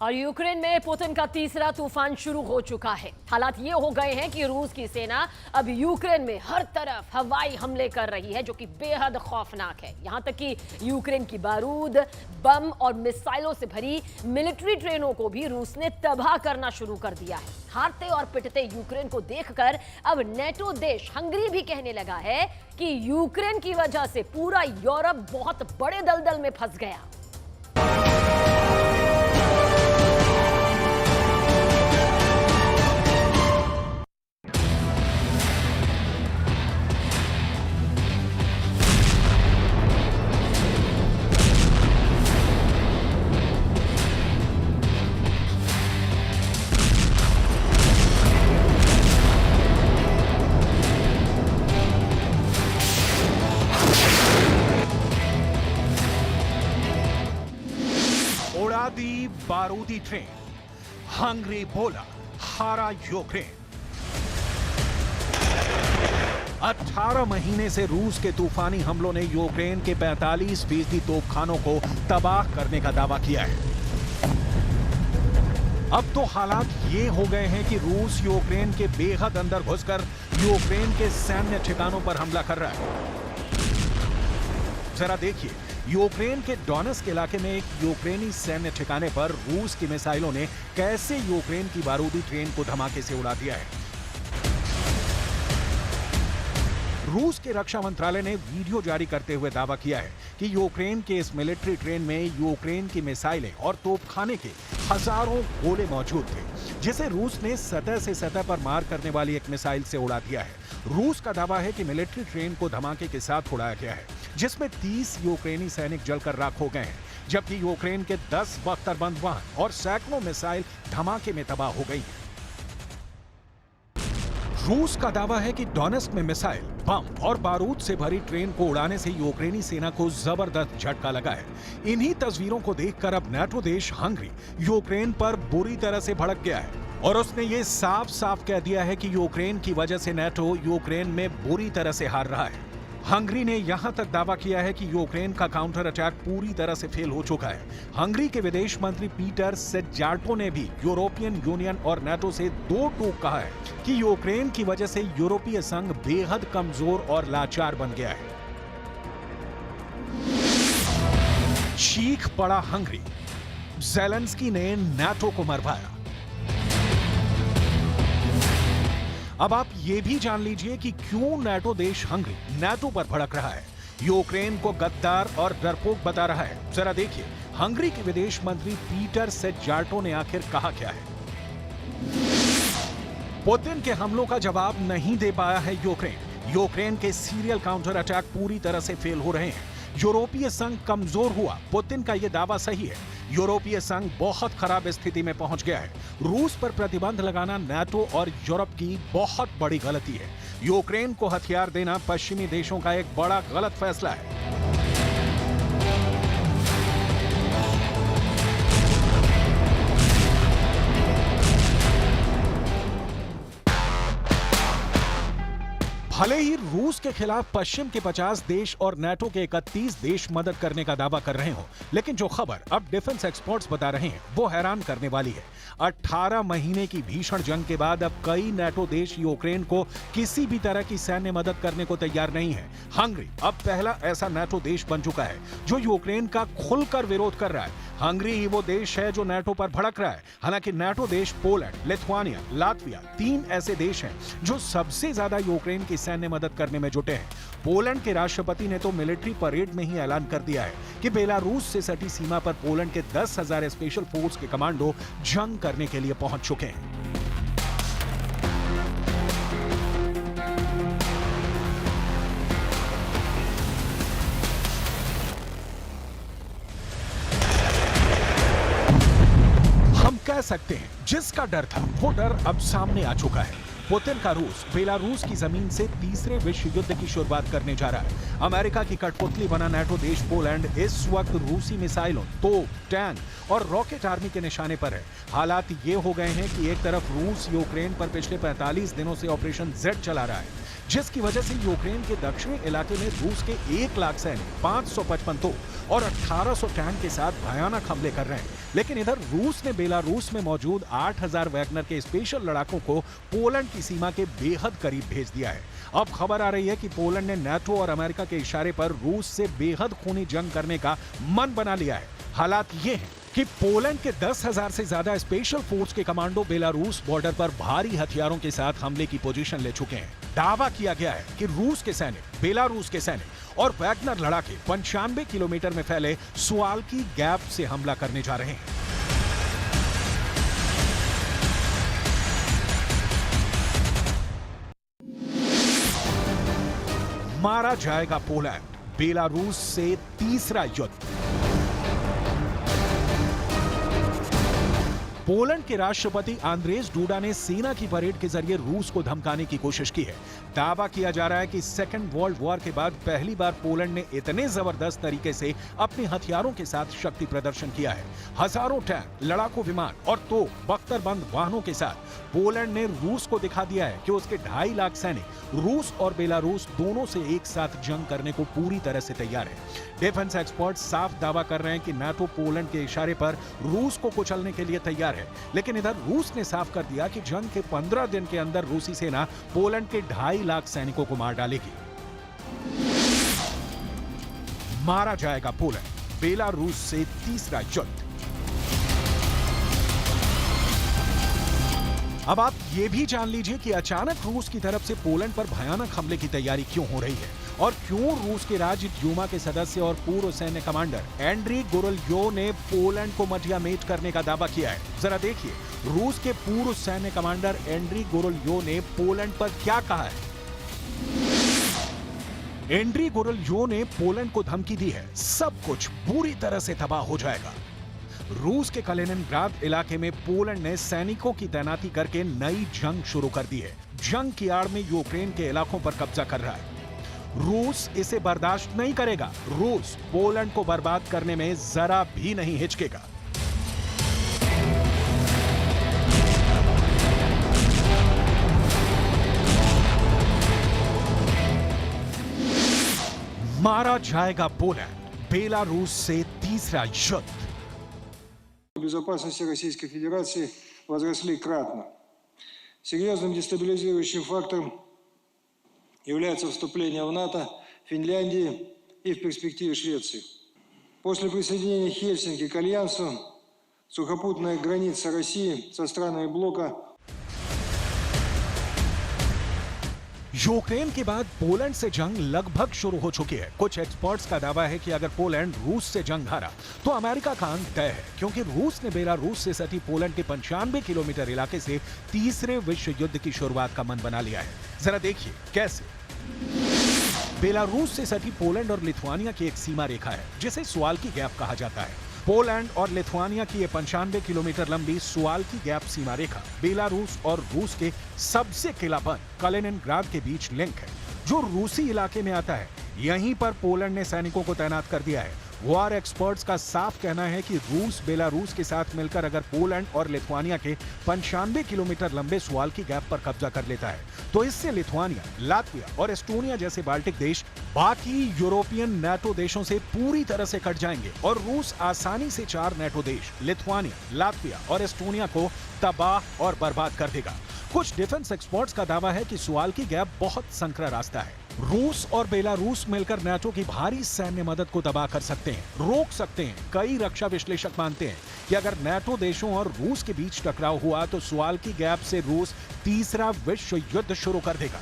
और यूक्रेन में पुतिन का तीसरा तूफान शुरू हो चुका है। हालात ये हो गए हैं कि रूस की सेना अब यूक्रेन में हर तरफ हवाई हमले कर रही है, जो कि बेहद खौफनाक है। यहां तक कि यूक्रेन की बारूद, बम और मिसाइलों से भरी मिलिट्री ट्रेनों को भी रूस ने तबाह करना शुरू कर दिया है। हारते और पिटते यूक्रेन को देखकर अब नेटो देश हंगरी भी कहने लगा है कि यूक्रेन की वजह से पूरा यूरोप बहुत बड़े दलदल में फंस गया। दी बारूदी ट्रेन, हंगरी बोला हारा यूक्रेन। 18 महीने से रूस के तूफानी हमलों ने यूक्रेन के 45% तोपखानों को तबाह करने का दावा किया है। अब तो हालात ये हो गए हैं कि रूस यूक्रेन के बेहद अंदर घुसकर यूक्रेन के सैन्य ठिकानों पर हमला कर रहा है। जरा देखिए, यूक्रेन के डोनेत्स्क इलाके में एक यूक्रेनी सैन्य ठिकाने पर रूस की मिसाइलों ने कैसे यूक्रेन की बारूदी ट्रेन को धमाके से उड़ा दिया है। रूस के रक्षा मंत्रालय ने वीडियो जारी करते हुए दावा किया है कि यूक्रेन के इस मिलिट्री ट्रेन में यूक्रेन की मिसाइलें और तोपखाने के हजारों गोले मौजूद थे, जिसे रूस ने सतह से सतह पर मार करने वाली एक मिसाइल से उड़ा दिया है। रूस का दावा है कि मिलिट्री ट्रेन को धमाके के साथ उड़ाया गया है, जिसमें 30 यूक्रेनी सैनिक जलकर राख हो गए हैं, जबकि यूक्रेन के 10 बख्तरबंद वाहन और सैकड़ों मिसाइल धमाके में तबाह हो गई हैं। रूस का दावा है कि डोनेत्स्क में मिसाइल, बम और बारूद से भरी ट्रेन को उड़ाने से यूक्रेनी सेना को जबरदस्त झटका लगा है। इन्हीं तस्वीरों को देखकर अब नेटो देश हंगरी यूक्रेन पर बुरी तरह से भड़क गया है और उसने ये साफ साफ कह दिया है कि यूक्रेन की वजह से नेटो यूक्रेन में बुरी तरह से हार रहा है। हंगरी ने यहां तक दावा किया है कि यूक्रेन का काउंटर अटैक पूरी तरह से फेल हो चुका है। हंगरी के विदेश मंत्री पीटर सेजार्टो ने भी यूरोपियन यूनियन और नेटो से दो टूक कहा है कि यूक्रेन की वजह से यूरोपीय संघ बेहद कमजोर और लाचार बन गया है। चीख पड़ा हंगरी, ज़ेलेंस्की ने नेटो को मरवाया। अब आप ये भी जान लीजिए कि क्यों नेटो देश हंगरी नेटो पर भड़क रहा है, यूक्रेन को गद्दार और डरपोक बता रहा है। जरा देखिए, हंगरी के विदेश मंत्री पीटर सेजार्टो ने आखिर कहा क्या है। पुतिन के हमलों का जवाब नहीं दे पाया है यूक्रेन। यूक्रेन के सीरियल काउंटर अटैक पूरी तरह से फेल हो रहे हैं। यूरोपीय संघ कमजोर हुआ, पुतिन का यह दावा सही है। यूरोपीय संघ बहुत खराब स्थिति में पहुंच गया है। रूस पर प्रतिबंध लगाना नेटो और यूरोप की बहुत बड़ी गलती है। यूक्रेन को हथियार देना पश्चिमी देशों का एक बड़ा गलत फैसला है। भले ही रूस के खिलाफ पश्चिम के 50 देश और नेटो के 31 देश मदद करने का दावा कर रहे हो, लेकिन जो खबर अब डिफेंस एक्सपर्ट्स बता रहे हैं वो हैरान करने वाली है। 18 महीने की भीषण जंग के बाद अब कई नेटो देश यूक्रेन को किसी भी तरह की सैन्य मदद करने को तैयार नहीं है। हंगरी अब पहला ऐसा नेटो देश बन चुका है जो यूक्रेन का खुलकर विरोध कर रहा है। हंगरी ही वो देश है जो नेटो पर भड़क रहा है। हालांकि नेटो देश पोलैंड, लिथुआनिया, लातविया 3 ऐसे देश हैं जो सबसे ज्यादा यूक्रेन की सैन्य मदद करने में जुटे हैं। पोलैंड के राष्ट्रपति ने तो मिलिट्री परेड में ही ऐलान कर दिया है कि बेलारूस से सटी सीमा पर पोलैंड के 10,000 स्पेशल फोर्स के कमांडो जंग करने के लिए पहुंच चुके हैं। कह सकते हैं जिसका डर था वो डर अब सामने आ चुका है। पुतिन का रूस बेलारूस की जमीन से तीसरे विश्व युद्ध की शुरुआत करने जा रहा है। अमेरिका की कठपुतली बना नेटो देश पोलैंड इस वक्त रूसी मिसाइलों, तोप, टैंक और रॉकेट आर्मी के निशाने पर है। हालात ये हो गए हैं कि एक तरफ रूस यूक्रेन पर पिछले 45 दिनों से ऑपरेशन जेड चला रहा है, जिसकी वजह से यूक्रेन के दक्षिणी इलाके में रूस के 1 लाख सैनिक, 555 तोप और 1800 टैंक के साथ भयानक हमले कर रहे हैं। लेकिन इधर रूस ने बेलारूस में मौजूद 8000 वैगनर के स्पेशल लड़ाकों को पोलैंड की सीमा के बेहद करीब भेज दिया है। अब खबर आ रही है कि पोलैंड ने नाटो और अमेरिका के इशारे पर रूस से बेहद खूनी जंग करने का मन बना लिया है। हालात ये हैं कि पोलैंड के 10,000 से ज्यादा स्पेशल फोर्स के कमांडो बेलारूस बॉर्डर पर भारी हथियारों के साथ हमले की पोजीशन ले चुके हैं। दावा किया गया है कि रूस के सैनिक, बेलारूस के सैनिक और वैगनर लड़ाके 95 किलोमीटर में फैले सुवाल्की गैप से हमला करने जा रहे हैं। मारा जाएगा पोलैंड, बेलारूस से तीसरा युद्ध। पोलैंड के राष्ट्रपति आंद्रेज डूडा ने सेना की परेड के जरिए रूस को धमकाने की कोशिश की है। दावा किया जा रहा है कि सेकेंड वर्ल्ड वॉर के बाद पहली बार पोलैंड ने इतने जबरदस्त तरीके से अपने हथियारों के साथ शक्ति प्रदर्शन किया है। हजारों टैंक, लड़ाकू विमान और तोप, बख्तरबंद वाहनों के साथ पोलैंड ने रूस को दिखा दिया है कि उसके 2.5 लाख सैनिक रूस और बेलारूस दोनों से एक साथ जंग करने को पूरी तरह से तैयार है। डिफेंस एक्सपर्ट साफ दावा कर रहे हैं कि नाटो पोलैंड के इशारे पर रूस को कुचलने के लिए तैयार है। लेकिन इधर रूस ने साफ कर दिया कि जंग के 15 दिन के अंदर रूसी सेना पोलैंड के 2.5 लाख सैनिकों को मार डालेगी। मारा जाएगा पोलैंड, बेलारूस से तीसरा युद्ध। अब आप ये भी जान लीजिए कि अचानक रूस की तरफ से पोलैंड पर भयानक हमले की तैयारी क्यों हो रही है और क्यों रूस के राज्य ड्यूमा के सदस्य और पूर्व सैन्य कमांडर एंड्री गोरोल्योव ने पोलैंड को मटियामेट करने का दावा किया है। जरा देखिए रूस के पूर्व सैन्य कमांडर एंड्री गोरोल्योव ने पोलैंड पर क्या कहा है। एंड्री गोरोल्योव ने पोलैंड को धमकी दी है, सब कुछ बुरी तरह से तबाह हो जाएगा। रूस के कलिनिनग्राद इलाके में पोलैंड ने सैनिकों की तैनाती करके नई जंग शुरू कर दी है। जंग की आड़ में यूक्रेन के इलाकों पर कब्जा कर रहा है। रूस इसे बर्दाश्त नहीं करेगा। रूस पोलैंड को बर्बाद करने में जरा भी नहीं हिचकेगा। मारा जाएगा पोलैंड, बेलारूस से तीसरा युद्ध। Безопасности Российской Федерации возросли кратно. Серьезным дестабилизирующим фактором является вступление в НАТО Финляндии и в перспективе Швеции. После присоединения Хельсинки к Альянсу сухопутная граница России со странами блока यूक्रेन के बाद पोलैंड से जंग लगभग शुरू हो चुकी है। कुछ एक्सपर्ट्स का दावा है कि अगर पोलैंड रूस से जंग हारा तो अमेरिका का अंत तय है, क्योंकि रूस ने बेलारूस से सटी पोलैंड के 95 किलोमीटर इलाके से तीसरे विश्व युद्ध की शुरुआत का मन बना लिया है। जरा देखिए कैसे। बेलारूस से सटी पोलैंड और लिथुआनिया की एक सीमा रेखा है जिसे सुवाल्की गैप कहा जाता है। पोलैंड और लिथुआनिया की ये 95 किलोमीटर लंबी सुवाल्की गैप सीमा रेखा बेलारूस और रूस के सबसे किलाबंद कलिनिनग्राद के बीच लिंक है, जो रूसी इलाके में आता है। यहीं पर पोलैंड ने सैनिकों को तैनात कर दिया है। वॉर एक्सपर्ट्स का साफ कहना है कि रूस बेलारूस के साथ मिलकर अगर पोलैंड और लिथुआनिया के 95 किलोमीटर लंबे सुवाल्की गैप पर कब्जा कर लेता है तो इससे लिथुआनिया, लातविया और एस्टोनिया जैसे बाल्टिक देश बाकी यूरोपियन नाटो देशों से पूरी तरह से कट जाएंगे और रूस आसानी से 4 नाटो देश लिथुआनिया, लातविया और एस्टोनिया को तबाह और बर्बाद कर देगा। कुछ डिफेंस एक्सपर्ट्स का दावा है कि सुवाल्की गैप बहुत संकरा रास्ता है। रूस और बेलारूस मिलकर नाटो की भारी सैन्य मदद को तबाह कर सकते हैं, रोक सकते हैं। कई रक्षा विश्लेषक मानते हैं कि अगर नाटो देशों और रूस के बीच टकराव हुआ तो सुवाल्की गैप से रूस तीसरा विश्व युद्ध शुरू कर देगा।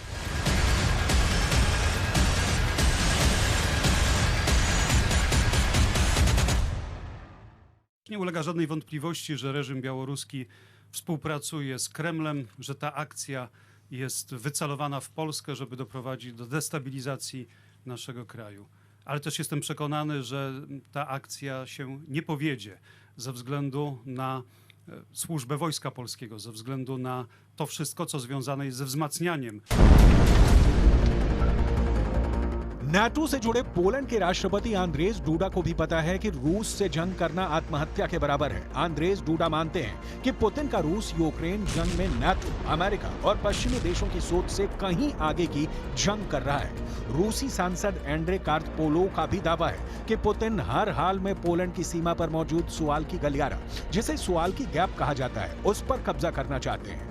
Nie ulega żadnej wątpliwości, że reżim białoruski współpracuje z Kremlem, że ta akcja jest wycelowana w Polskę, żeby doprowadzić do destabilizacji naszego kraju. Ale też jestem przekonany, że ta akcja się nie powiedzie ze względu na służbę Wojska Polskiego, ze względu na to wszystko, co związane jest ze wzmacnianiem. NATO से जुड़े Poland के राष्ट्रपति Andrzej DUDA को भी पता है कि रूस से जंग करना आत्महत्या के बराबर है। आंद्रेज डूडा मानते हैं कि पुतिन का रूस यूक्रेन जंग में नाटो, अमेरिका और पश्चिमी देशों की सोच से कहीं आगे की जंग कर रहा है। रूसी सांसद एंड्रे कार्पोलोव का भी दावा है कि पुतिन हर हाल में पोलैंड की सीमा पर मौजूद सुवाल्की गलियारा, जिसे सुवाल्की गैप कहा जाता है, उस पर कब्जा करना चाहते हैं।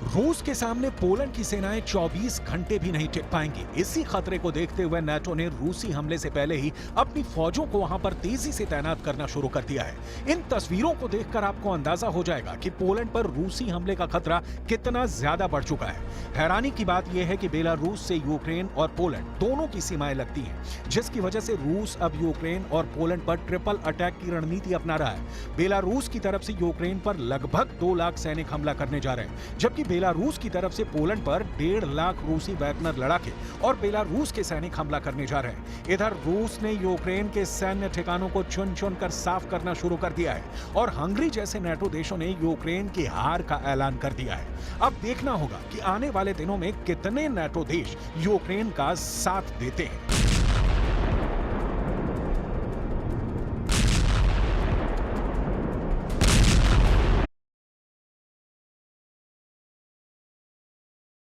रूस के सामने पोलैंड की सेनाएं 24 घंटे भी नहीं टिक पाएंगी। इसी खतरे को देखते हुए नाटो ने रूसी हमले से पहले ही अपनी फौजों को वहां पर तेजी से तैनात करना शुरू कर दिया है। इन तस्वीरों को देखकर आपको अंदाजा हो जाएगा कि पोलैंड पर रूसी हमले का खतरा कितना ज्यादा बढ़ चुका है। हैरानी की बात यह है कि बेलारूस से यूक्रेन और पोलैंड दोनों की सीमाएं लगती हैं, जिसकी वजह से रूस अब यूक्रेन और पोलैंड पर ट्रिपल अटैक की रणनीति अपना रहा है। बेलारूस की तरफ से यूक्रेन पर लगभग 2 लाख सैनिक हमला करने जा रहे हैं, जबकि बेलारूस की तरफ से पोलैंड पर 1.5 लाख रूसी वैगनर लड़ाके और बेलारूस के सैनिक हमला करने जा रहे हैं। इधर रूस ने यूक्रेन के सैन्य ठिकानों को चुन चुन कर साफ करना शुरू कर दिया है और हंगरी जैसे नाटो देशों ने यूक्रेन की हार का ऐलान कर दिया है। अब देखना होगा कि आने वाले दिनों में कितने नाटो देश यूक्रेन का साथ देते हैं।